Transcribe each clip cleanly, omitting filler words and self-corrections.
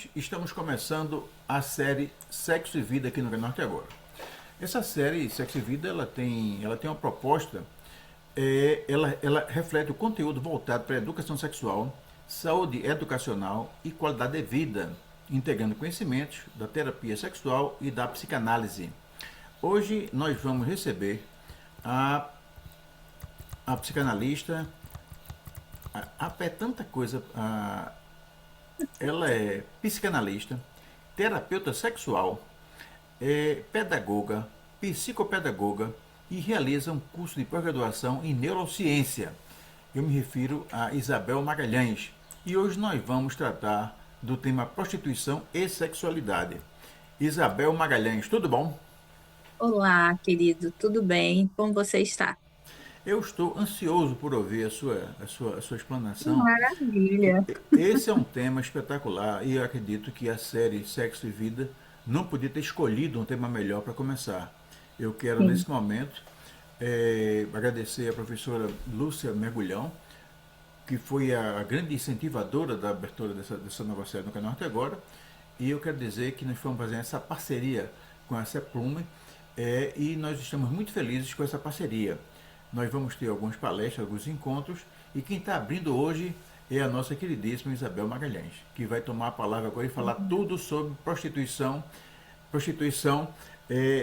Magalhães, estamos começando a série Sexo e Vida aqui no Rio Norte agora. Essa série Sexo e Vida ela tem uma proposta, ela reflete o conteúdo voltado para a educação sexual, saúde educacional e qualidade de vida, integrando conhecimentos da terapia sexual e da psicanálise. Hoje nós vamos receber a, a psicanalista, é tanta coisa, ela é psicanalista, terapeuta sexual, pedagoga, psicopedagoga e realiza um curso de pós-graduação em neurociência. Eu me refiro a Isabel Magalhães e hoje nós vamos tratar do tema prostituição e sexualidade. Isabel Magalhães, tudo bom? Olá, querido, tudo bem? Como você está? Eu estou ansioso por ouvir a sua explanação. Maravilha. Esse é um tema espetacular e eu acredito que a série Sexo e Vida não podia ter escolhido um tema melhor para começar. Eu quero, Sim. nesse momento, agradecer a professora Lúcia Mergulhão, que foi a grande incentivadora da abertura dessa nova série no canal até agora. E eu quero dizer que nós fomos fazer essa parceria com a Seplume e nós estamos muito felizes com essa parceria. Nós vamos ter algumas palestras, alguns encontros e quem está abrindo hoje é a nossa queridíssima Isabel Magalhães, que vai tomar a palavra agora e falar tudo sobre prostituição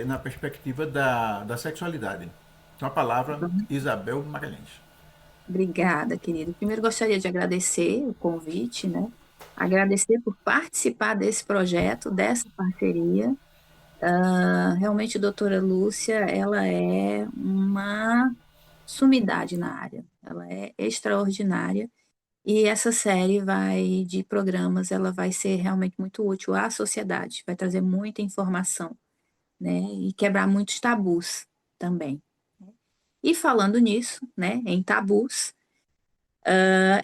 na perspectiva da sexualidade. Então a palavra, Isabel Magalhães. Obrigada, querido. Primeiro gostaria de agradecer o convite, né? Agradecer por participar desse projeto, dessa parceria. Realmente, a doutora Lúcia, ela é uma sumidade na área. Ela é extraordinária. E essa série de programas, ela vai ser realmente muito útil à sociedade, vai trazer muita informação, né? E quebrar muitos tabus também. E falando nisso, né, em tabus,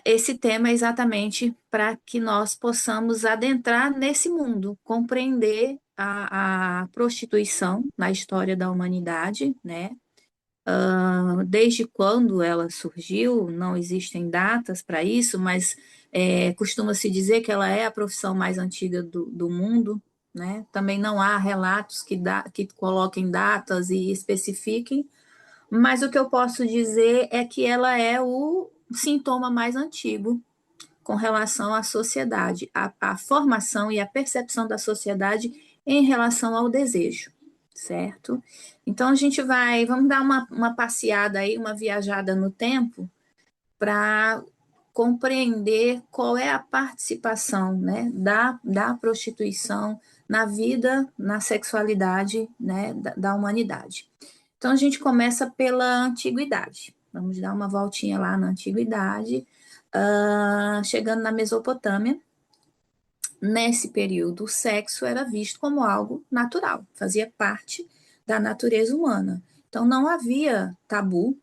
esse tema é exatamente para que nós possamos adentrar nesse mundo, compreender a prostituição na história da humanidade, né? Desde quando ela surgiu, não existem datas para isso, mas costuma-se dizer que ela é a profissão mais antiga do mundo, né? Também não há relatos que coloquem datas e especifiquem, mas o que eu posso dizer é que ela é o sintoma mais antigo com relação à sociedade, a formação e a percepção da sociedade em relação ao desejo, certo? Então vamos dar uma passeada aí, uma viajada no tempo para compreender qual é a participação, né, da prostituição na vida, na sexualidade, né, da humanidade. Então a gente começa pela antiguidade. Vamos dar uma voltinha lá na antiguidade, chegando na Mesopotâmia. Nesse período, o sexo era visto como algo natural, fazia parte da natureza humana. Então não havia tabu.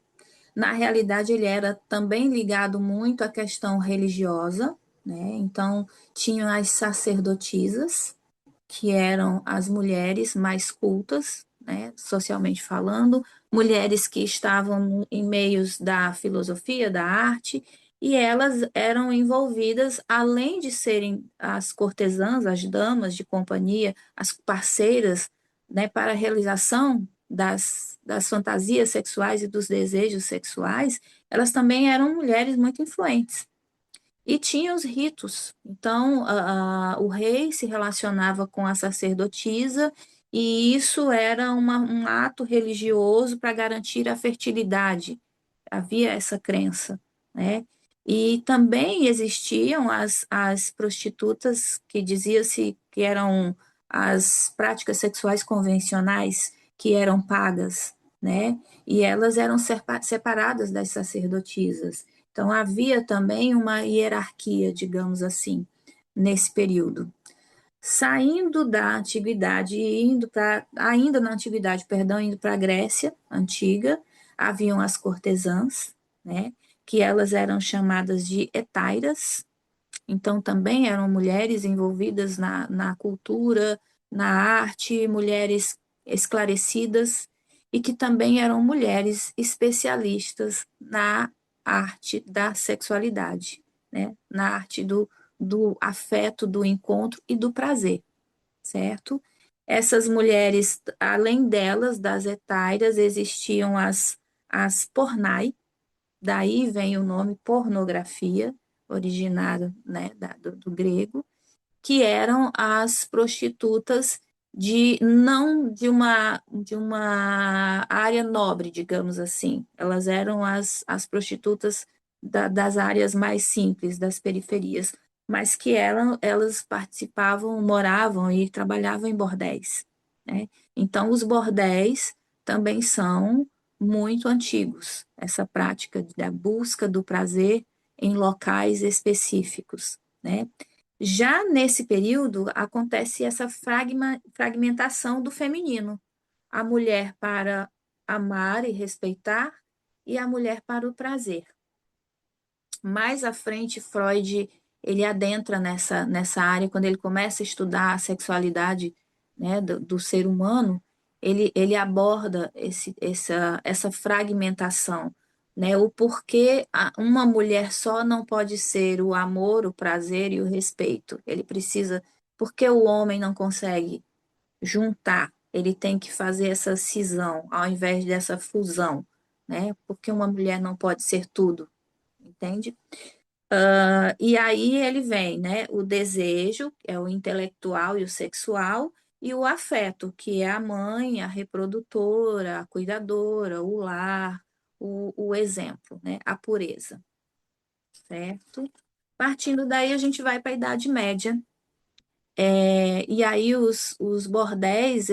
Na realidade, ele era também ligado muito à questão religiosa, né? Então tinham as sacerdotisas, que eram as mulheres mais cultas, né, socialmente falando, mulheres que estavam em meios da filosofia, da arte, e elas eram envolvidas, além de serem as cortesãs, as damas de companhia, as parceiras, né, para a realização das fantasias sexuais e dos desejos sexuais, elas também eram mulheres muito influentes. E tinha os ritos. Então, o rei se relacionava com a sacerdotisa, e isso era um ato religioso para garantir a fertilidade. Havia essa crença, né? E também existiam as prostitutas que dizia-se que eram as práticas sexuais convencionais que eram pagas, né? E elas eram separadas das sacerdotisas. Então, havia também uma hierarquia, digamos assim, nesse período. Saindo da antiguidade e ainda na antiguidade, perdão, indo para a Grécia antiga, haviam as cortesãs, né, que elas eram chamadas de hetairas, então também eram mulheres envolvidas na cultura, na arte, mulheres esclarecidas e que também eram mulheres especialistas na arte da sexualidade, né? Na arte do afeto, do encontro e do prazer, certo? Essas mulheres, além delas, das etárias, existiam as pornai, daí vem o nome pornografia, originário, né, do grego, que eram as prostitutas de não de uma área nobre, digamos assim. Elas eram as prostitutas das áreas mais simples, das periferias, mas que elas participavam, moravam e trabalhavam em bordéis, né? Então, os bordéis também são muito antigos, essa prática da busca do prazer em locais específicos, né? Já nesse período, acontece essa fragmentação do feminino. A mulher para amar e respeitar e a mulher para o prazer. Mais à frente, Freud ele adentra nessa área, quando ele começa a estudar a sexualidade, né, do ser humano, ele aborda essa fragmentação, né, o porquê uma mulher só não pode ser o amor, o prazer e o respeito. Ele precisa, porque o homem não consegue juntar, ele tem que fazer essa cisão ao invés dessa fusão, né? Porque uma mulher não pode ser tudo, entende? E aí ele vem, né? O desejo, que é o intelectual e o sexual, e o afeto, que é a mãe, a reprodutora, a cuidadora, o lar, o exemplo, né? A pureza, certo? Partindo daí, a gente vai para a Idade Média. E aí os bordéis,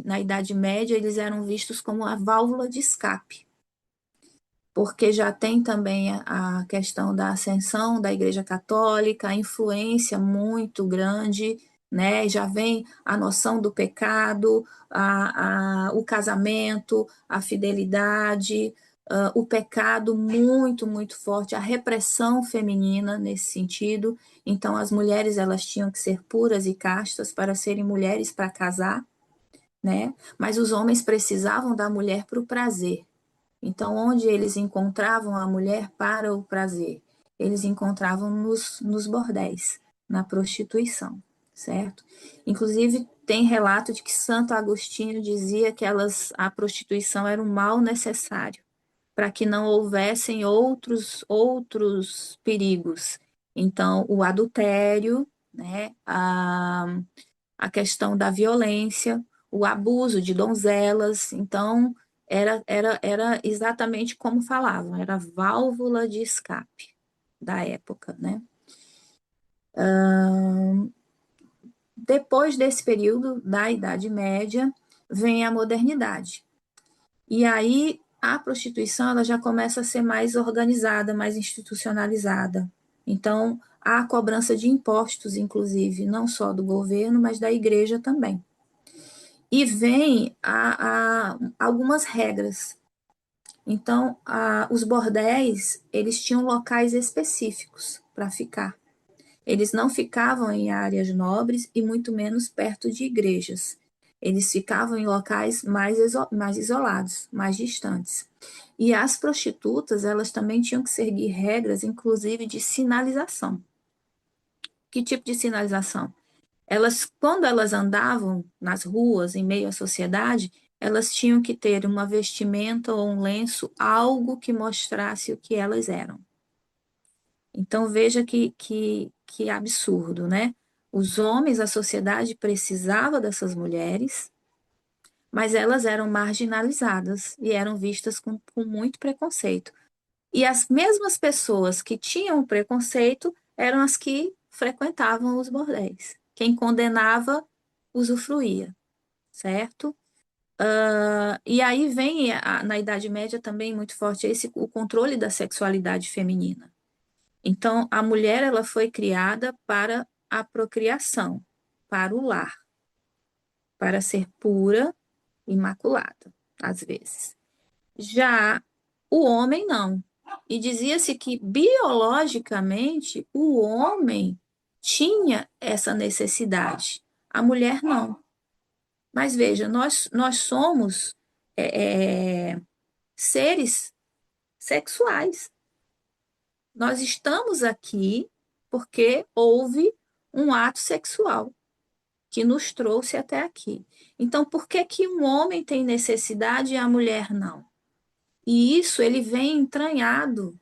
na Idade Média, eles eram vistos como a válvula de escape, porque já tem também a questão da ascensão da Igreja Católica, a influência muito grande, né? Já vem a noção do pecado, o casamento, a fidelidade, o pecado muito, muito forte, a repressão feminina nesse sentido. Então, as mulheres elas tinham que ser puras e castas para serem mulheres para casar, né? Mas os homens precisavam da mulher para o prazer. Então, onde eles encontravam a mulher para o prazer? Eles encontravam nos bordéis, na prostituição, certo? Inclusive, tem relato de que Santo Agostinho dizia que a prostituição era um mal necessário, para que não houvessem outros perigos. Então, o adultério, né, a questão da violência, o abuso de donzelas. Então, era exatamente como falavam, era a válvula de escape da época, né? Depois desse período da Idade Média, vem a modernidade. E aí a prostituição ela já começa a ser mais organizada, mais institucionalizada. Então, há a cobrança de impostos, inclusive, não só do governo, mas da igreja também. E vem algumas regras. Então, os bordéis, eles tinham locais específicos para ficar. Eles não ficavam em áreas nobres e muito menos perto de igrejas. Eles ficavam em locais mais isolados, mais distantes. E as prostitutas, elas também tinham que seguir regras, inclusive de sinalização. Que tipo de sinalização? Quando elas andavam nas ruas, em meio à sociedade, elas tinham que ter uma vestimenta ou um lenço, algo que mostrasse o que elas eram. Então veja que absurdo, né? Os homens, a sociedade precisava dessas mulheres, mas elas eram marginalizadas e eram vistas com muito preconceito. E as mesmas pessoas que tinham preconceito eram as que frequentavam os bordéis. Quem condenava usufruía, certo? E aí vem na Idade Média também muito forte o controle da sexualidade feminina. Então, a mulher ela foi criada para a procriação, para o lar, para ser pura, imaculada, às vezes. Já o homem não. E dizia-se que biologicamente o homem tinha essa necessidade, a mulher não. Mas veja, nós somos seres sexuais. Nós estamos aqui porque houve um ato sexual que nos trouxe até aqui. Então, por que que um homem tem necessidade e a mulher não? E isso ele vem entranhado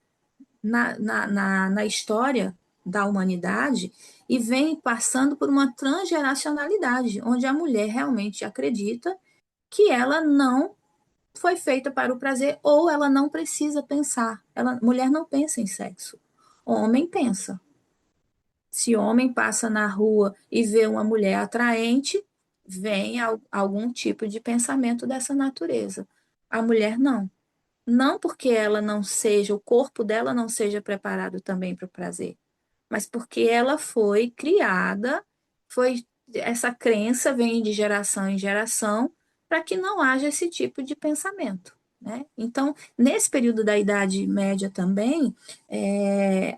na história da humanidade e vem passando por uma transgeracionalidade, onde a mulher realmente acredita que ela não foi feita para o prazer ou ela não precisa pensar. Mulher não pensa em sexo. Homem pensa. Se homem passa na rua e vê uma mulher atraente, vem algum tipo de pensamento dessa natureza. A mulher não. Não porque ela não seja, o corpo dela não seja preparado também para o prazer, mas porque ela foi criada, essa crença vem de geração em geração para que não haja esse tipo de pensamento. Né? Então, nesse período da Idade Média também,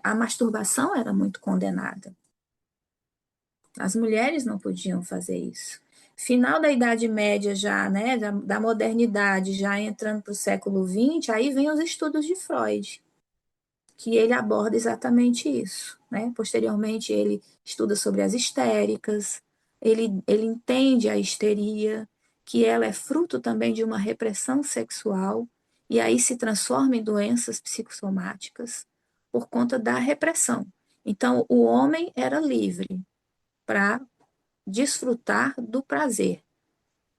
a masturbação era muito condenada. As mulheres não podiam fazer isso. Final da Idade Média já, né, da modernidade, já entrando para o século XX, aí vem os estudos de Freud, que ele aborda exatamente isso. Né? Posteriormente, ele estuda sobre as histéricas, ele entende a histeria, que ela é fruto também de uma repressão sexual, e aí se transforma em doenças psicossomáticas por conta da repressão. Então, o homem era livre para desfrutar do prazer,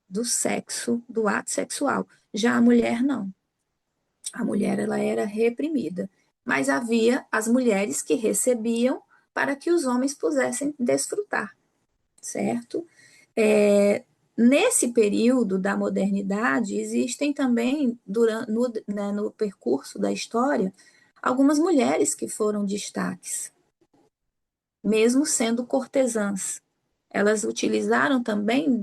do sexo, do ato sexual. Já a mulher não. A mulher ela era reprimida, mas havia as mulheres que recebiam para que os homens pudessem desfrutar, certo? Nesse período da modernidade, existem também, no percurso da história, algumas mulheres que foram destaques, mesmo sendo cortesãs. Elas utilizaram também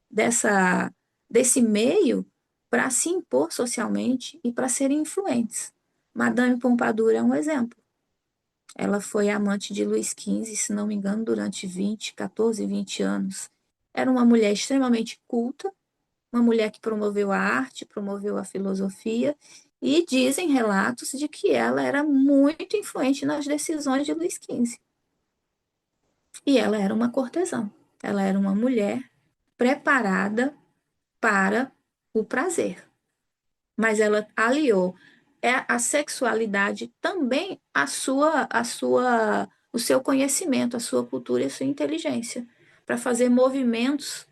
desse meio para se impor socialmente e para serem influentes. Madame Pompadour é um exemplo. Ela foi amante de Luís XV, se não me engano, durante 14, 20 anos. Era uma mulher extremamente culta, uma mulher que promoveu a arte, promoveu a filosofia, e dizem relatos de que ela era muito influente nas decisões de Luís XV. E ela era uma cortesã. Ela era uma mulher preparada para o prazer. Mas ela aliou a sexualidade também o seu conhecimento, a sua cultura e a sua inteligência, para fazer movimentos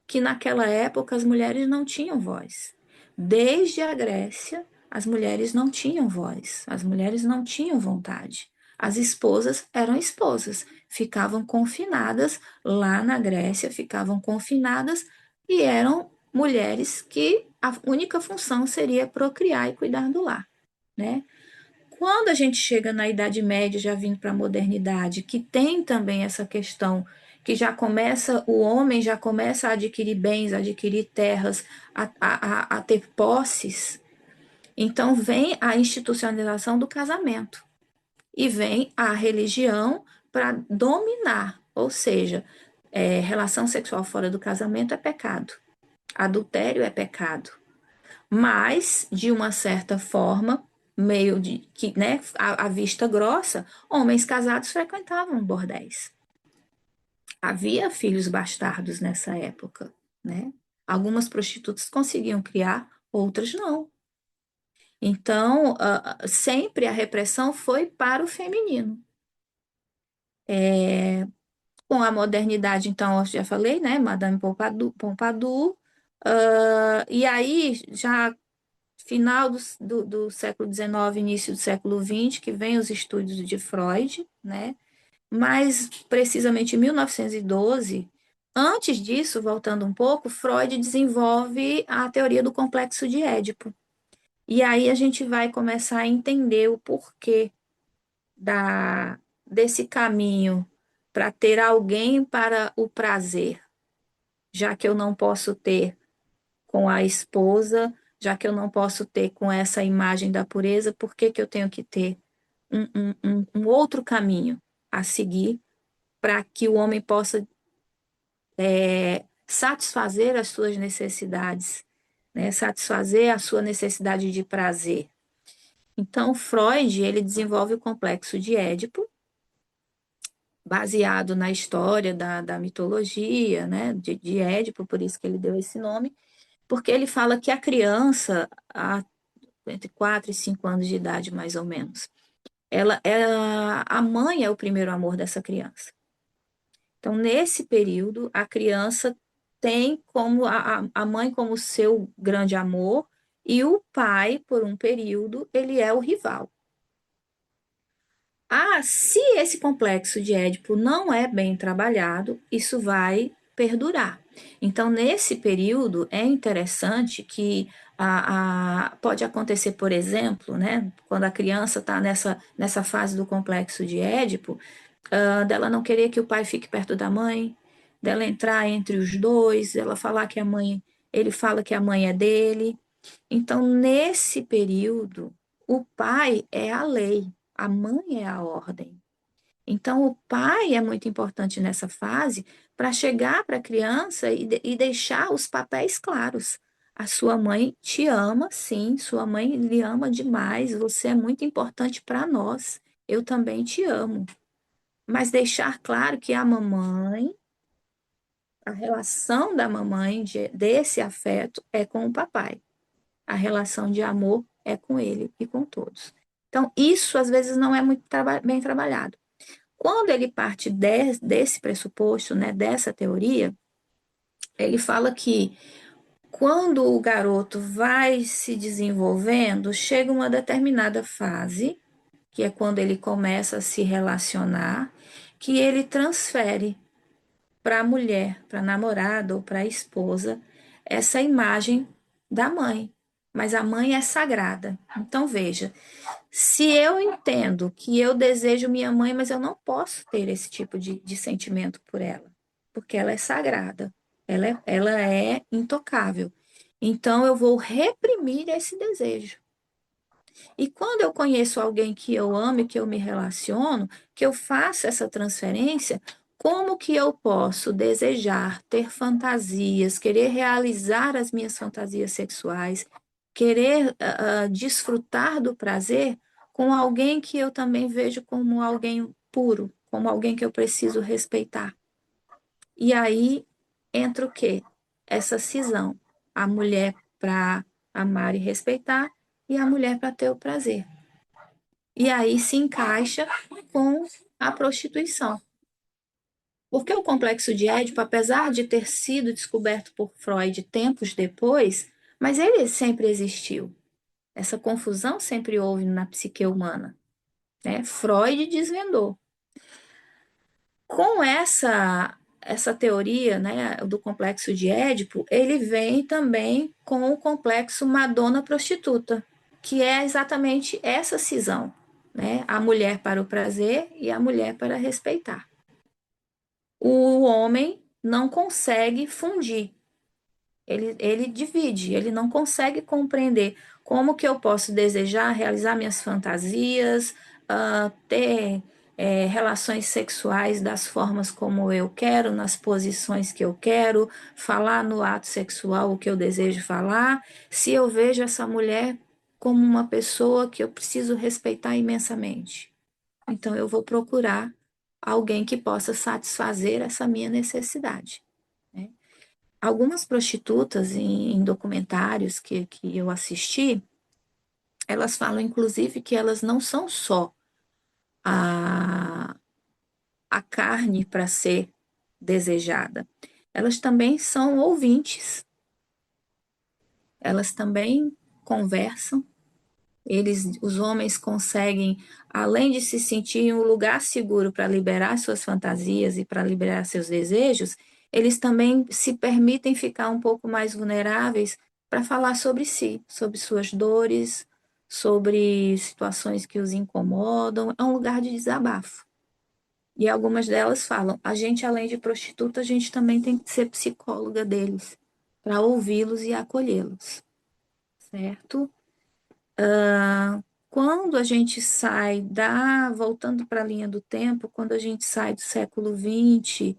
que naquela época as mulheres não tinham voz. Desde a Grécia, as mulheres não tinham voz, as mulheres não tinham vontade. As esposas eram esposas, ficavam confinadas lá na Grécia, ficavam confinadas e eram mulheres que a única função seria procriar e cuidar do lar, né? Quando a gente chega na Idade Média, já vindo para a modernidade, que tem também essa questão que o homem já começa a adquirir bens, a adquirir terras, a ter posses, então vem a institucionalização do casamento e vem a religião para dominar, ou seja, relação sexual fora do casamento é pecado, adultério é pecado, mas de uma certa forma, meio de que, né, a vista grossa, homens casados frequentavam bordéis. Havia filhos bastardos nessa época, né? Algumas prostitutas conseguiam criar, outras não. Então, sempre a repressão foi para o feminino. Com a modernidade, então, eu já falei, né? Madame Pompadour, e aí, já final do século XIX, início do século XX, que vem os estudos de Freud, né? Mais precisamente em 1912, antes disso, voltando um pouco, Freud desenvolve a teoria do complexo de Édipo. E aí a gente vai começar a entender o porquê desse caminho para ter alguém para o prazer, já que eu não posso ter com a esposa, já que eu não posso ter com essa imagem da pureza, por que que eu tenho que ter um outro caminho a seguir para que o homem possa satisfazer as suas necessidades, né? Satisfazer a sua necessidade de prazer. Então, Freud, ele desenvolve o complexo de Édipo, baseado na história da mitologia, né, de Édipo, por isso que ele deu esse nome, porque ele fala que a criança, entre 4 e 5 anos de idade, mais ou menos, a mãe é o primeiro amor dessa criança. Então, nesse período, a criança tem como a mãe como seu grande amor e o pai, por um período, ele é o rival. Se esse complexo de Édipo não é bem trabalhado, isso vai perdurar. Então, nesse período, é interessante que pode acontecer, por exemplo, né, quando a criança está nessa fase do complexo de Édipo, dela não querer que o pai fique perto da mãe, dela entrar entre os dois, ela falar que a mãe, ele fala que a mãe é dele. Então, nesse período, o pai é a lei, a mãe é a ordem. Então, o pai é muito importante nessa fase para chegar para a criança e deixar os papéis claros. A sua mãe te ama, sim, sua mãe lhe ama demais, você é muito importante para nós. Eu também te amo. Mas deixar claro que a mamãe, a relação da mamãe, desse afeto, é com o papai. A relação de amor é com ele e com todos. Então, isso às vezes não é muito bem trabalhado. Quando ele parte desse pressuposto, né, dessa teoria, ele fala que quando o garoto vai se desenvolvendo, chega uma determinada fase, que é quando ele começa a se relacionar, que ele transfere para a mulher, para a namorada ou para a esposa, essa imagem da mãe. Mas a mãe é sagrada. Então, veja, se eu entendo que eu desejo minha mãe, mas eu não posso ter esse tipo de sentimento por ela, porque ela é sagrada, ela é intocável. Então, eu vou reprimir esse desejo. E quando eu conheço alguém que eu amo e que eu me relaciono, que eu faço essa transferência, como que eu posso desejar, ter fantasias, querer realizar as minhas fantasias sexuais, querer desfrutar do prazer com alguém que eu também vejo como alguém puro, como alguém que eu preciso respeitar? E aí entra o quê? Essa cisão. A mulher para amar e respeitar e a mulher para ter o prazer. E aí se encaixa com a prostituição. Porque o complexo de Édipo, apesar de ter sido descoberto por Freud tempos depois, mas ele sempre existiu. Essa confusão sempre houve na psique humana, né? Freud desvendou. Com essa teoria, né, do complexo de Édipo, ele vem também com o complexo Madonna prostituta, que é exatamente essa cisão, né? A mulher para o prazer e a mulher para respeitar. O homem não consegue fundir, ele divide, ele não consegue compreender como que eu posso desejar, realizar minhas fantasias, ter relações sexuais das formas como eu quero, nas posições que eu quero, falar no ato sexual o que eu desejo falar, se eu vejo essa mulher como uma pessoa que eu preciso respeitar imensamente. Então eu vou procurar alguém que possa satisfazer essa minha necessidade, né? Algumas prostitutas em documentários que eu assisti, elas falam, inclusive, que elas não são só a, a carne para ser desejada, elas também são ouvintes, elas também conversam, os homens conseguem, além de se sentir em um lugar seguro para liberar suas fantasias e para liberar seus desejos, eles também se permitem ficar um pouco mais vulneráveis para falar sobre si, sobre suas dores, sobre situações que os incomodam. É um lugar de desabafo. E algumas delas falam: a gente, além de prostituta, a gente também tem que ser psicóloga deles, para ouvi-los e acolhê-los, certo? Quando a gente sai voltando para a linha do tempo, quando a gente sai do século XX,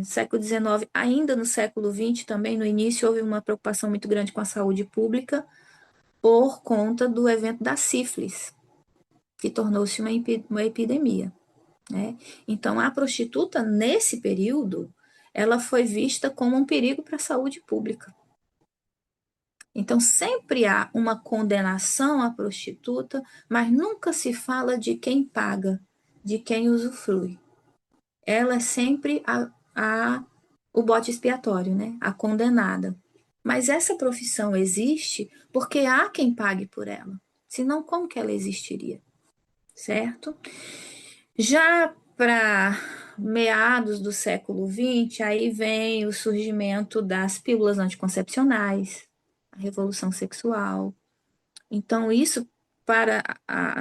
século XIX, ainda no século XX também, no início, houve uma preocupação muito grande com a saúde pública por conta do evento da sífilis, que tornou-se uma epidemia, né? Então, a prostituta, nesse período, ela foi vista como um perigo para a saúde pública. Então, sempre há uma condenação à prostituta, mas nunca se fala de quem paga, de quem usufrui. Ela é sempre o bode expiatório, né? A condenada. Mas essa profissão existe porque há quem pague por ela. Senão, como que ela existiria? Certo? Já para meados do século XX, aí vem o surgimento das pílulas anticoncepcionais, a revolução sexual. Então, isso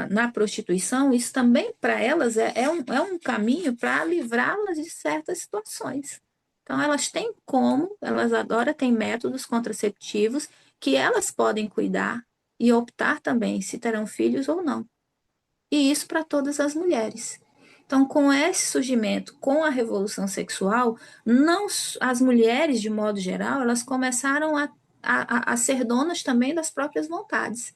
na prostituição, isso também para elas é um caminho para livrá-las de certas situações. Então, elas têm elas agora têm métodos contraceptivos que elas podem cuidar e optar também se terão filhos ou não. E isso para todas as mulheres. Então, com esse surgimento, com a revolução sexual, não as mulheres, de modo geral, elas começaram a ser donas também das próprias vontades.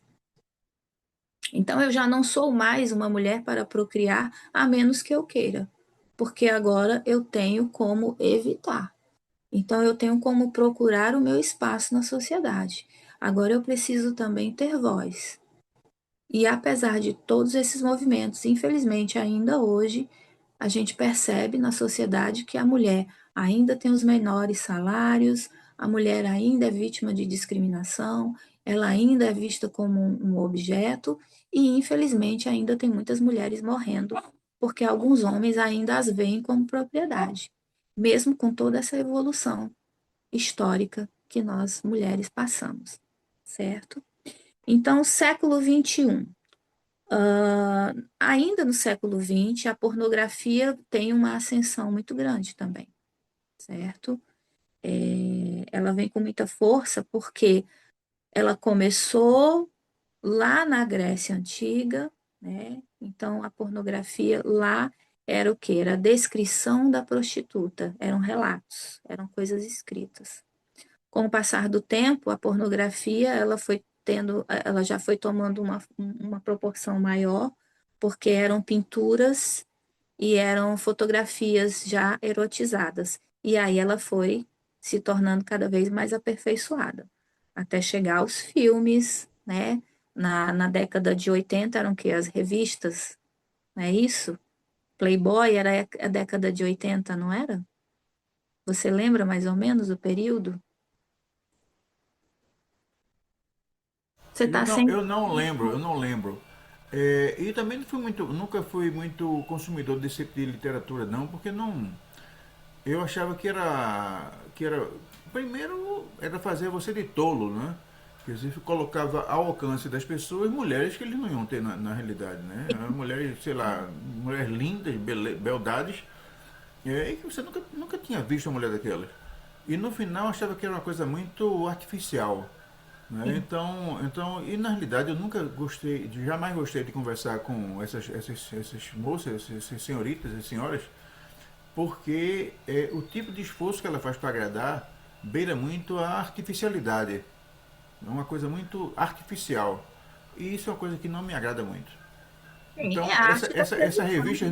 Então, eu já não sou mais uma mulher para procriar, a menos que eu queira, porque agora eu tenho como evitar. Então, eu tenho como procurar o meu espaço na sociedade. Agora, eu preciso também ter voz. E apesar de todos esses movimentos, infelizmente, ainda hoje, a gente percebe na sociedade que a mulher ainda tem os menores salários, a mulher ainda é vítima de discriminação, ela ainda é vista como um objeto, e infelizmente ainda tem muitas mulheres morrendo, porque alguns homens ainda as veem como propriedade, mesmo com toda essa evolução histórica que nós mulheres passamos, certo? Então, século XXI. Ainda no século XX, a pornografia tem uma ascensão muito grande também, certo? Ela vem com muita força porque ela começou lá na Grécia Antiga, né? Então, a pornografia lá era o quê? Era a descrição da prostituta, eram relatos, eram coisas escritas. Com o passar do tempo, a pornografia ela já foi tomando uma proporção maior, porque eram pinturas e eram fotografias já erotizadas. E aí ela foi se tornando cada vez mais aperfeiçoada, até chegar aos filmes, né? Na década de 80 eram que as revistas, não é isso? Playboy era a década de 80, não era? Você lembra mais ou menos o período? Você está sem. Eu não lembro, eu não lembro. É, e também não fui muito, nunca fui muito consumidor desse tipo de literatura não, porque não, eu achava que era primeiro era fazer você de tolo, né? Que você colocava ao alcance das pessoas mulheres que eles não iam ter na realidade, né? Mulheres, sei lá, mulheres lindas, beldades, e que você nunca tinha visto uma mulher daquelas. E no final eu achava que era uma coisa muito artificial. Né? E na realidade eu nunca gostei, jamais gostei de conversar com essas moças, essas senhoritas, essas senhoras, porque o tipo de esforço que ela faz para agradar beira muito a artificialidade. É uma coisa muito artificial. E isso é uma coisa que não me agrada muito. Sim, é Então, a arte da essa sedução. revistas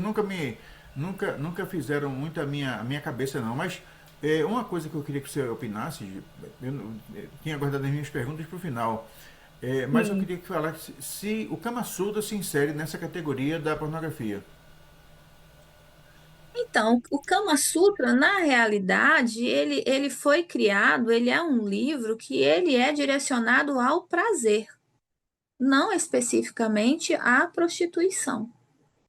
nunca fizeram muito a minha cabeça, não. Mas uma coisa que eu queria que você opinasse, tinha guardado as minhas perguntas para o final, mas eu Sim. queria que falasse se o Kama Sutra se insere nessa categoria da pornografia. Então, o Kama Sutra, na realidade, ele foi criado, ele é um livro que ele é direcionado ao prazer, não especificamente à prostituição.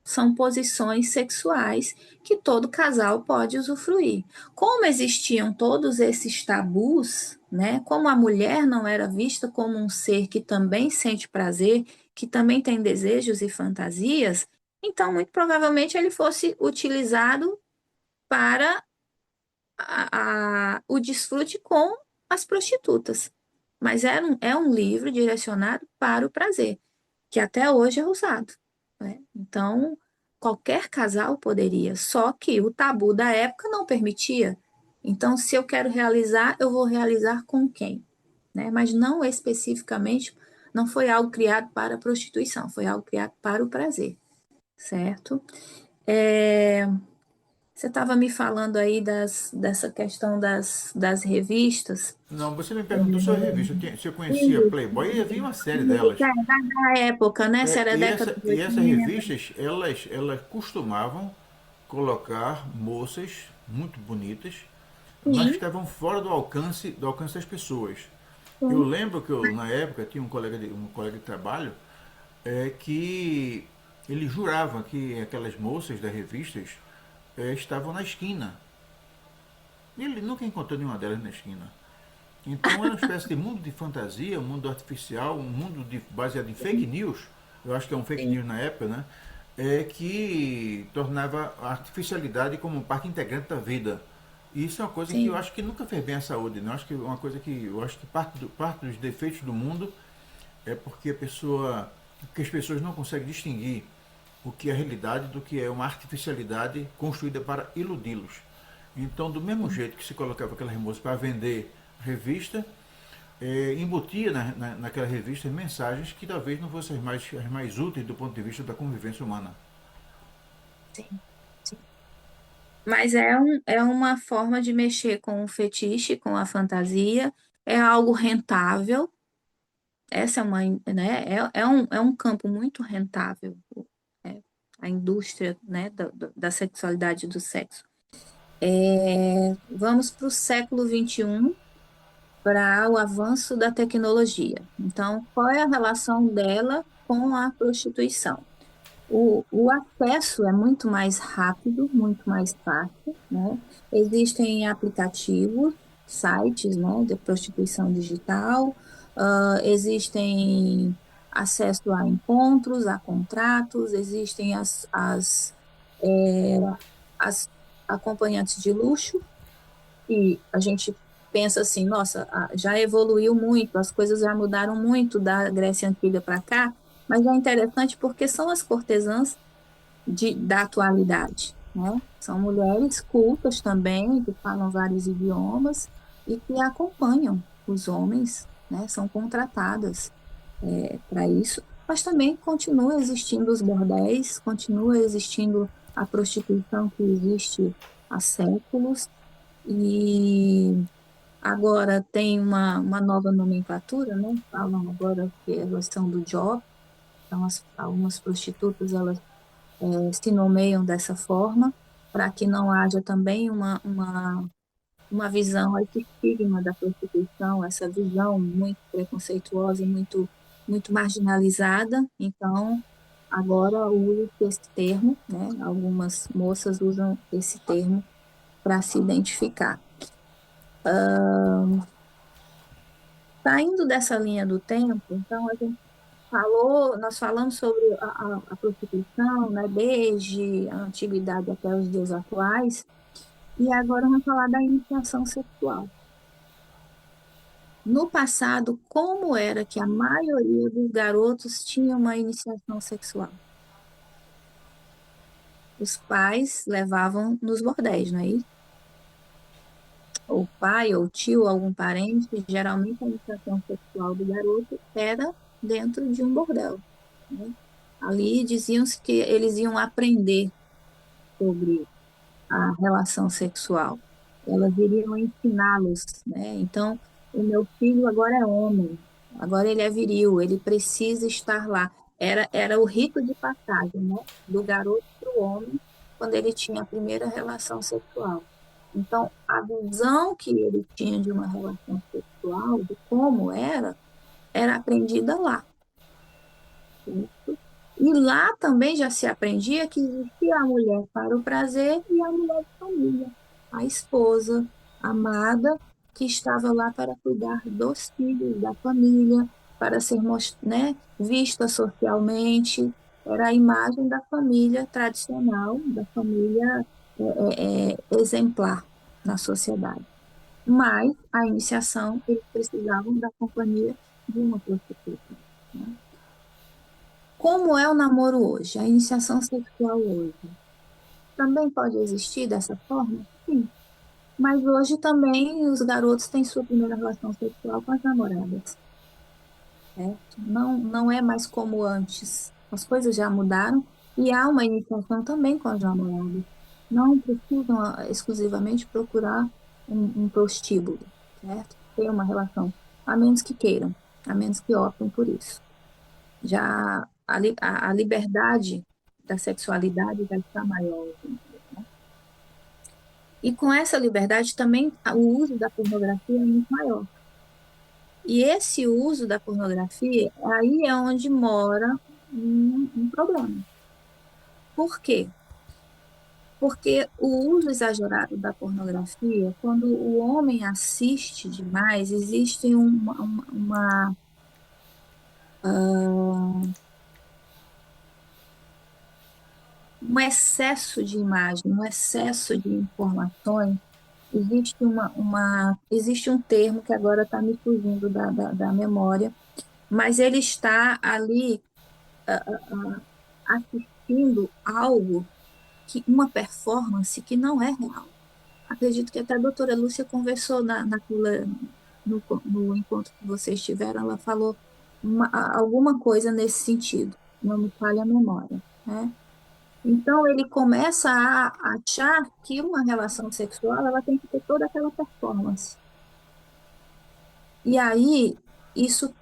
São posições sexuais que todo casal pode usufruir. Como existiam todos esses tabus, né? Como a mulher não era vista como um ser que também sente prazer, que também tem desejos e fantasias, então muito provavelmente ele fosse utilizado para o desfrute com as prostitutas. Mas é um livro direcionado para o prazer, que até hoje é usado, né? Então, qualquer casal poderia, só que o tabu da época não permitia. Então, se eu quero realizar, eu vou realizar com quem? Né? Mas não especificamente, não foi algo criado para a prostituição, foi algo criado para o prazer, certo? É, você estava me falando aí dessa questão das revistas. Não, você me perguntou sobre a revista, se eu conhecia Isso, Playboy, e havia uma série isso, delas. da época, né? Se É, era década de e essas 80. revistas, elas costumavam colocar moças muito bonitas, mas que Sim, estavam fora do alcance das pessoas. Eu sim, lembro que na época tinha um colega de trabalho que ele jurava que aquelas moças das revistas estavam na esquina. Ele nunca encontrou nenhuma delas na esquina. Então era uma espécie de mundo de fantasia, um mundo artificial, baseado em fake news. Eu acho que é um fake sim, news na época, né? Que tornava a artificialidade como parte integrante da vida. E isso é uma coisa que eu sim. acho que nunca fez bem à saúde. Né? Eu acho que é uma coisa que eu acho que parte dos defeitos do mundo é porque as pessoas não conseguem distinguir o que é realidade do que é uma artificialidade construída para iludi-los. Então, do mesmo jeito que se colocava aquela moças para vender revista, embutia naquela revista mensagens que talvez não fossem as mais úteis do ponto de vista da convivência humana. Sim, sim. Mas é uma forma de mexer com o fetiche, com a fantasia, é algo rentável. Essa é uma, né, é um campo muito rentável, é, a indústria, né, da sexualidade e do sexo. Vamos para o século XXI, para o avanço da tecnologia. Então, qual é a relação dela com a prostituição? O acesso é muito mais rápido, muito mais fácil, né? Existem aplicativos, sites, né, de prostituição digital, existem acesso a encontros, a contratos, existem as acompanhantes de luxo, e a gente pensa assim, nossa, já evoluiu muito, as coisas já mudaram muito da Grécia Antiga para cá, mas é interessante porque são as cortesãs da atualidade, né? São mulheres cultas também, que falam vários idiomas e que acompanham os homens, né? São contratadas para isso, mas também continua existindo os bordéis, continua existindo a prostituição que existe há séculos, e agora tem uma nova nomenclatura, né? Falam agora que elas são do job, então algumas prostitutas elas se nomeiam dessa forma, para que não haja também uma visão, esse estigma da prostituição, essa visão muito preconceituosa, muito marginalizada. Então, agora usa esse termo, né? Algumas moças usam esse termo para se identificar. Saindo dessa linha do tempo, então a gente nós falamos sobre a prostituição, né, desde a antiguidade até os dias atuais, e agora vamos falar da iniciação sexual. No passado, como era que a maioria dos garotos tinha uma iniciação sexual? Os pais levavam nos bordéis, não é isso? O pai ou tio, algum parente, geralmente a iniciação sexual do garoto era dentro de um bordel, né? Ali diziam-se que eles iam aprender sobre a relação sexual. Elas iriam ensiná-los, né? Então, o meu filho agora é homem, agora ele é viril, ele precisa estar lá. Era o rito de passagem, né? Do garoto para o homem, quando ele tinha a primeira relação sexual. Então, a visão que ele tinha de uma relação sexual, de como era aprendida lá. E lá também já se aprendia que existia a mulher para o prazer e a mulher de família, a esposa, a amada, que estava lá para cuidar dos filhos, da família, para ser, né, vista socialmente. Era a imagem da família tradicional, da família exemplar na sociedade. Mas a iniciação, eles precisavam da companhia de uma prostituta, né? Como é o namoro hoje? A iniciação sexual hoje também pode existir dessa forma? Sim. Mas hoje também os garotos têm sua primeira relação sexual com as namoradas, certo? Não é mais como antes. As coisas já mudaram. E há uma iniciação também com as namoradas. Não precisam exclusivamente procurar um prostíbulo, certo? Ter uma relação, a menos que queiram, a menos que optem por isso. Já a liberdade da sexualidade já está maior hoje em dia, né? E com essa liberdade também o uso da pornografia é muito maior. E esse uso da pornografia, aí é onde mora um problema. Por quê? Porque o uso exagerado da pornografia, quando o homem assiste demais, existe um excesso de imagem, um excesso de informações. Existe um termo que agora está me fugindo da memória, mas ele está ali assistindo algo, uma performance que não é real. Acredito que até a doutora Lúcia conversou no encontro que vocês tiveram, ela falou alguma coisa nesse sentido, não me falha a memória, né? Então ele começa a achar que uma relação sexual ela tem que ter toda aquela performance. E aí isso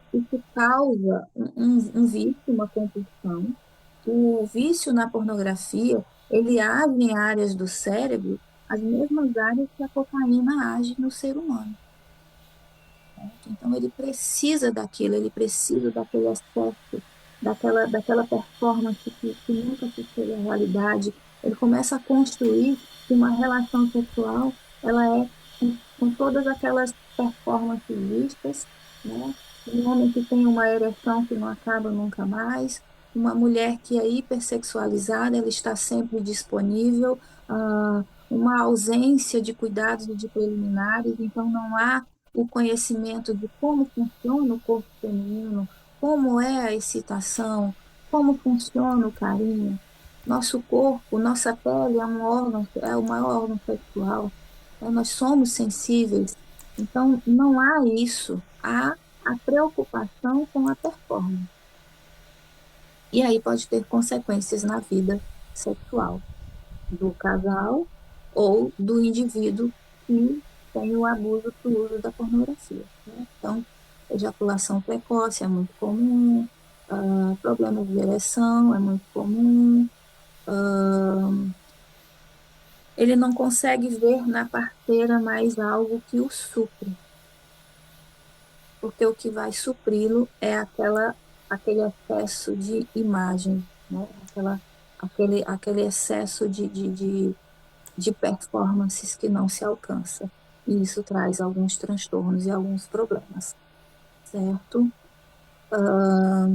causa um vício, uma compulsão. O vício na pornografia, ele age em áreas do cérebro, as mesmas áreas que a cocaína age no ser humano. Então, ele precisa daquilo, ele precisa daquele aspecto, daquela performance que nunca se chega à realidade. Ele começa a construir que uma relação sexual, ela é com todas aquelas performances vistas, né? Um homem que tem uma ereção que não acaba nunca mais, uma mulher que é hipersexualizada, ela está sempre disponível, uma ausência de cuidados e de preliminares, então não há o conhecimento de como funciona o corpo feminino, como é a excitação, como funciona o carinho. Nosso corpo, nossa pele é um órgão, é o maior órgão sexual, né? Nós somos sensíveis. Então, não há isso, há a preocupação com a performance. E aí pode ter consequências na vida sexual do casal ou do indivíduo que tem o abuso do uso da pornografia, né? Então, ejaculação precoce é muito comum, problemas de ereção é muito comum, ele não consegue ver na parceira mais algo que o supre, porque o que vai supri-lo é aquele excesso de imagem, né? Aquele excesso de performances que não se alcança. E isso traz alguns transtornos e alguns problemas, certo?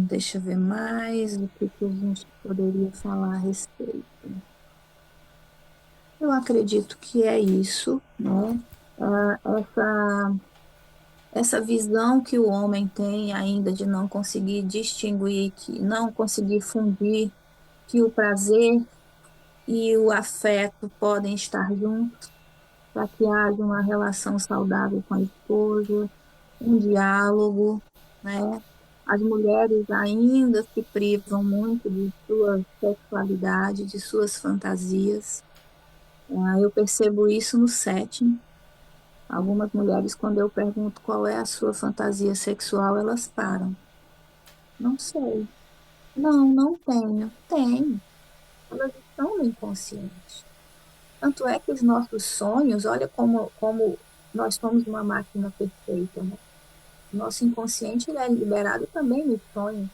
Deixa eu ver mais o que a gente poderia falar a respeito. Eu acredito que é isso, né? Essa visão que o homem tem ainda de não conseguir distinguir, que não conseguir fundir que o prazer e o afeto podem estar juntos para que haja uma relação saudável com a esposa, um diálogo, né? As mulheres ainda se privam muito de sua sexualidade, de suas fantasias. Eu percebo isso no setting. Algumas mulheres, quando eu pergunto qual é a sua fantasia sexual, elas param. Não sei. Não, não tenho. Tenho. Elas estão no inconsciente. Tanto é que os nossos sonhos, olha como nós somos uma máquina perfeita, né? Nosso inconsciente ele é liberado também nos sonhos.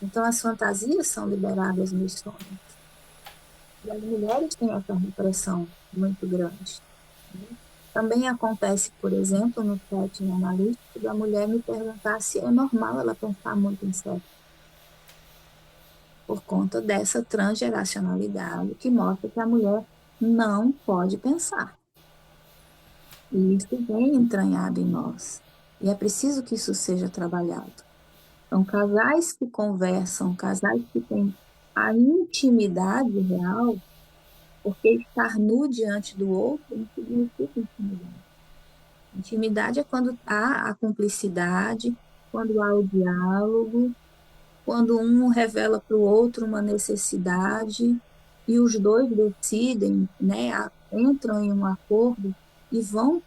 Então, as fantasias são liberadas nos sonhos. E as mulheres têm essa repressão muito grande, né? Também acontece, por exemplo, no setting analítico, da mulher me perguntar se é normal ela pensar muito em sexo, por conta dessa transgeracionalidade que mostra que a mulher não pode pensar. E isso vem entranhado em nós. E é preciso que isso seja trabalhado. São casais que conversam, casais que têm a intimidade real, porque estar nu diante do outro não significa intimidade. Intimidade é quando há a cumplicidade, quando há o diálogo, quando um revela para o outro uma necessidade e os dois decidem, né, entram em um acordo e vão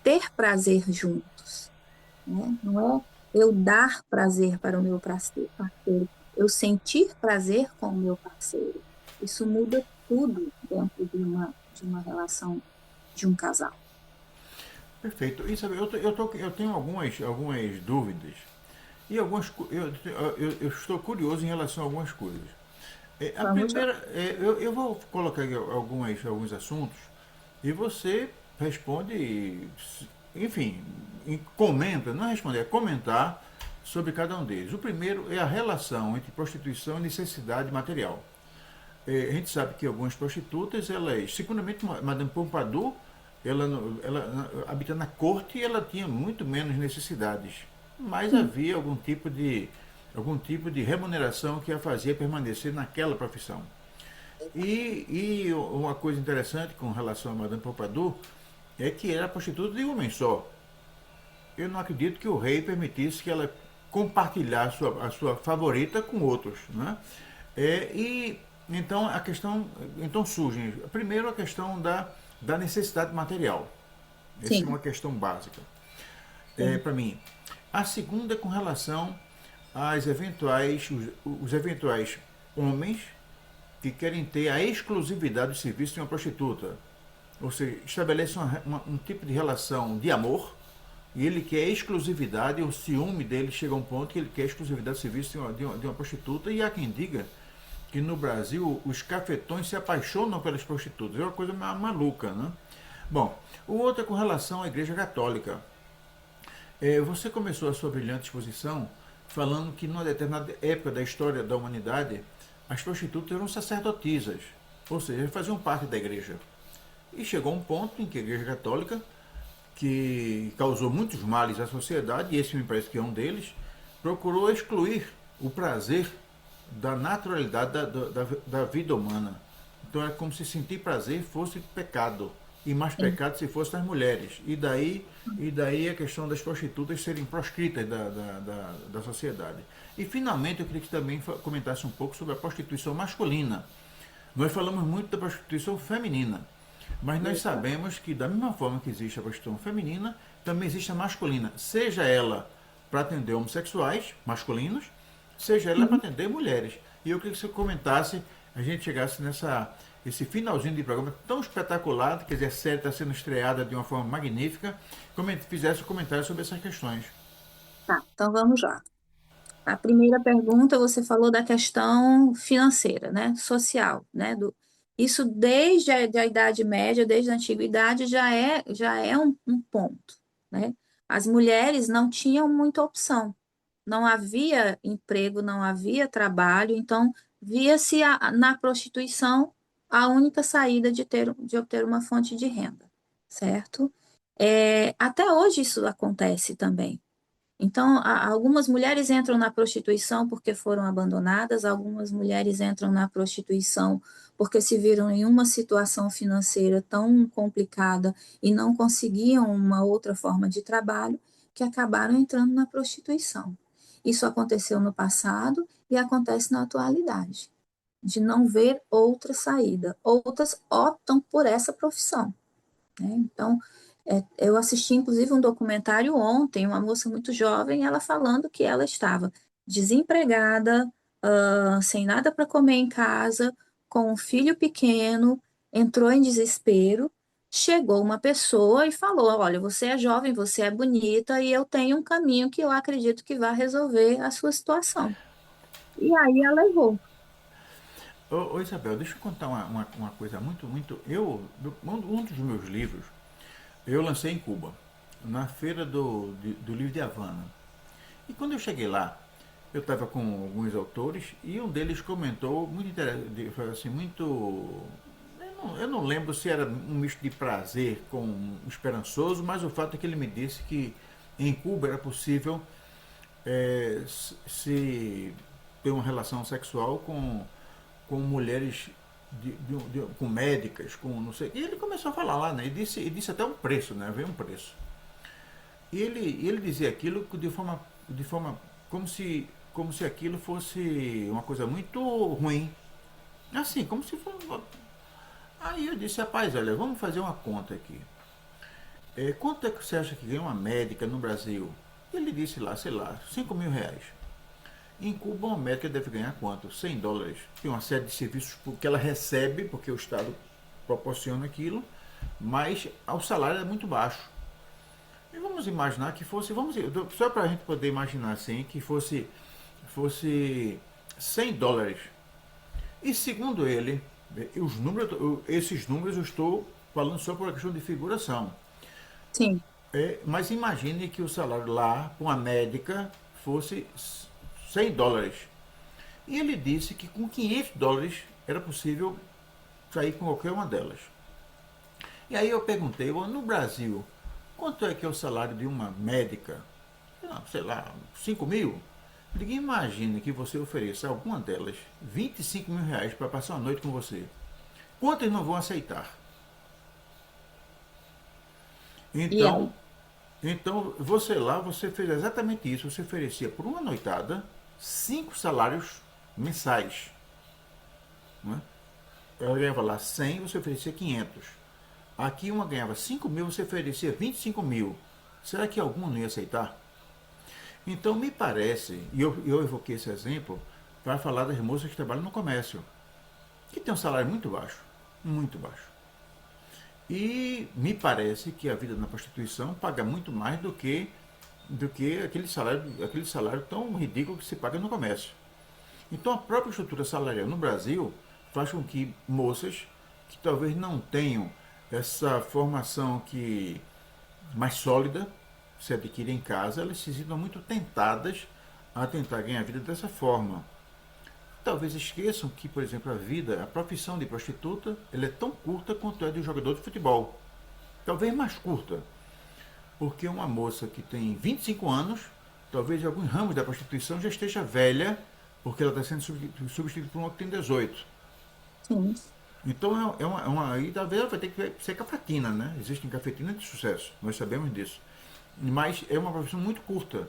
ter prazer juntos, né? Não é eu dar prazer para o meu parceiro, eu sentir prazer com o meu parceiro. Isso muda tudo dentro de uma relação de um casal. Perfeito. E sabe, eu tenho algumas dúvidas e eu estou curioso em relação a algumas coisas. A Vamos lá. primeira, eu vou colocar aqui alguns assuntos e você responde, enfim, comenta, não é responder, é comentar sobre cada um deles. O primeiro é a relação entre prostituição e necessidade material. A gente sabe que algumas prostitutas, elas, seguramente Madame Pompadour, ela habitando na corte, ela tinha muito menos necessidades, mas Sim, havia algum tipo de remuneração que a fazia permanecer naquela profissão. E uma coisa interessante com relação a Madame Pompadour é que era prostituta de um homem só. Eu não acredito que o rei permitisse que ela compartilhasse a sua favorita com outros, né? E então a questão, então surge primeiro a questão da necessidade material. Essa é sim, uma questão básica sim. para mim. A segunda é com relação os eventuais homens que querem ter a exclusividade do serviço de uma prostituta. Ou seja, estabelece um tipo de relação de amor e ele quer exclusividade, o ciúme dele chega a um ponto que ele quer exclusividade do serviço de uma prostituta. E há quem diga que no Brasil os cafetões se apaixonam pelas prostitutas. É uma coisa maluca, né? Bom, o outro é com relação à Igreja Católica. Você começou a sua brilhante exposição falando que numa determinada época da história da humanidade as prostitutas eram sacerdotisas, ou seja, faziam parte da igreja. E chegou um ponto em que a Igreja Católica, que causou muitos males à sociedade, e esse me parece que é um deles, procurou excluir o prazer da naturalidade da vida humana. Então é como se sentir prazer fosse pecado, e mais Sim. pecado se fosse das mulheres. E daí a questão das prostitutas serem proscritas da sociedade. E finalmente eu queria que também comentasse um pouco sobre a prostituição masculina. Nós falamos muito da prostituição feminina, mas nós sabemos que da mesma forma que existe a prostituição feminina, também existe a masculina, seja ela para atender homossexuais masculinos, seja ela para Uhum. atender mulheres. E eu queria que você comentasse, a gente chegasse esse finalzinho de programa tão espetacular, quer dizer, a série está sendo estreada de uma forma magnífica, fizesse um comentário sobre essas questões. Tá, então vamos lá. A primeira pergunta, você falou da questão financeira, né, social, né, isso desde a Idade Média, desde a Antiguidade, já é um ponto, né? As mulheres não tinham muita opção, não havia emprego, não havia trabalho, então via-se na prostituição a única saída de obter uma fonte de renda, certo? Até hoje isso acontece também. Então, algumas mulheres entram na prostituição porque foram abandonadas, algumas mulheres entram na prostituição porque se viram em uma situação financeira tão complicada e não conseguiam uma outra forma de trabalho, que acabaram entrando na prostituição. Isso aconteceu no passado e acontece na atualidade, de não ver outra saída. Outras optam por essa profissão, né? Então, eu assisti inclusive um documentário ontem, uma moça muito jovem, ela falando que ela estava desempregada, sem nada para comer em casa, com um filho pequeno, entrou em desespero. Chegou uma pessoa e falou: Olha, você é jovem, você é bonita e eu tenho um caminho que eu acredito que vai resolver a sua situação. E aí ela levou. Ô Isabel, deixa eu contar uma coisa muito, muito. Um dos meus livros, eu lancei em Cuba, na feira do livro de Havana. E quando eu cheguei lá, eu estava com alguns autores e um deles comentou muito interessante, assim, muito. Eu não lembro se era um misto de prazer com esperançoso, mas o fato é que ele me disse que em Cuba era possível se ter uma relação sexual com mulheres com médicas, com não sei. E ele começou a falar lá, né? E disse até um preço, né? Veio um preço. E ele dizia aquilo de forma como se, como se aquilo fosse uma coisa muito ruim. Assim, como se fosse. Aí eu disse, rapaz, olha, vamos fazer uma conta aqui. Quanto é que você acha que ganha uma médica no Brasil? Ele disse lá, sei lá, R$ 5.000. Em Cuba, uma médica deve ganhar quanto? US$ 100. Tem uma série de serviços que ela recebe, porque o Estado proporciona aquilo, mas o salário é muito baixo. E vamos imaginar que fosse, só para a gente poder imaginar assim, que fosse US$ 100. E segundo ele, esses números eu estou falando só por uma questão de figuração. Sim, Mas imagine que o salário lá, para uma médica, fosse US$ 100. E ele disse que com US$ 500 era possível sair com qualquer uma delas. E aí eu perguntei, no Brasil, quanto é que é o salário de uma médica? Sei lá, 5 mil? Diga, imagine que você ofereça a alguma delas R$ 25.000 para passar uma noite com você. Quantas não vão aceitar? e Então, aí? então você lá, você fez exatamente isso. Você oferecia por uma noitada 5 salários mensais. Né? Ela ganhava lá 100, você oferecia 500. Aqui uma ganhava 5 mil, você oferecia 25 mil. Será que alguma não ia aceitar? Então me parece, e eu evoquei esse exemplo para falar das moças que trabalham no comércio, que tem um salário muito baixo, muito baixo. E me parece que a vida na prostituição paga muito mais do que aquele salário tão ridículo que se paga no comércio. Então a própria estrutura salarial no Brasil faz com que moças que talvez não tenham essa formação mais sólida se adquire em casa, elas se sintam muito tentadas a tentar ganhar a vida dessa forma. Talvez esqueçam que, por exemplo, a profissão de prostituta, ela é tão curta quanto é de jogador de futebol. Talvez mais curta, porque uma moça que tem 25 anos, talvez em alguns ramos da prostituição já esteja velha, porque ela está sendo substituída por uma que tem 18. Sim, Então aí talvez ela vai ter que ser cafetina, né? Existem cafetinas de sucesso, nós sabemos disso. Mas é uma profissão muito curta.